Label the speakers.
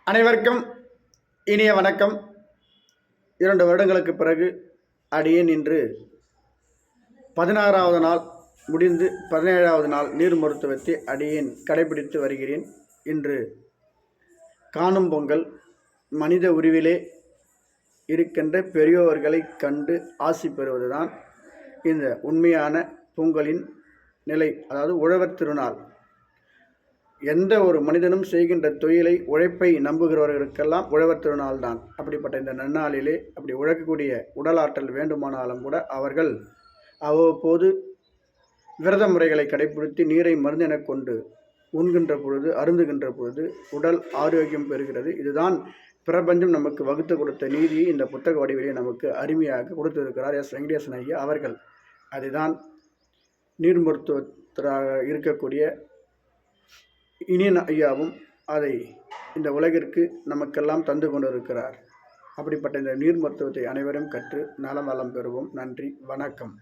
Speaker 1: அனைவருக்கும் இனிய வணக்கம். 2 வருடங்களுக்கு பிறகு அடியேன் இன்று 16வது நாள் முடிந்து 17வது நாள் நீர் மருத்துவத்தை அடியேன் கடைபிடித்து வருகிறேன். இன்று காணும் பொங்கல். மனித உருவிலே இருக்கின்ற பெரியோர்களை கண்டு ஆசி பெறுவதுதான் இந்த உண்மையான பொங்கலின் நிலை, அதாவது உழவர் திருநாள். எந்த ஒரு மனிதனும் செய்கின்ற தொழிலை, உழைப்பை நம்புகிறவர்களுக்கெல்லாம் உழவர் திருநாள் தான். அப்படிப்பட்ட இந்த நன்னாளிலே அப்படி உழைக்கக்கூடிய உடலாற்றல் வேண்டுமானாலும் கூட அவர்கள் அவ்வப்போது விரத முறைகளை கடைபிடித்து நீரை மருந்தென கொண்டு உண்கின்ற பொழுது, அருந்துகின்ற பொழுது உடல் ஆரோக்கியம் பெறுகிறது. இதுதான் பிரபஞ்சம் நமக்கு வகுத்து கொடுத்த நீதியை இந்த புத்தக வடிவிலே நமக்கு அருமையாக கொடுத்திருக்கிறார் எஸ் வெங்கடேசன் ஐயா அவர்கள். அதுதான் நீர் மருத்துவராக இருக்கக்கூடிய இனியன் ஐயாவும் அதை இந்த உலகிற்கு நமக்கெல்லாம் தந்து கொண்டிருக்கிறார். அப்படிப்பட்ட இந்த நீர் மருத்துவத்தை அனைவரும் கற்று நலம் வளம் பெறுவோம். நன்றி, வணக்கம்.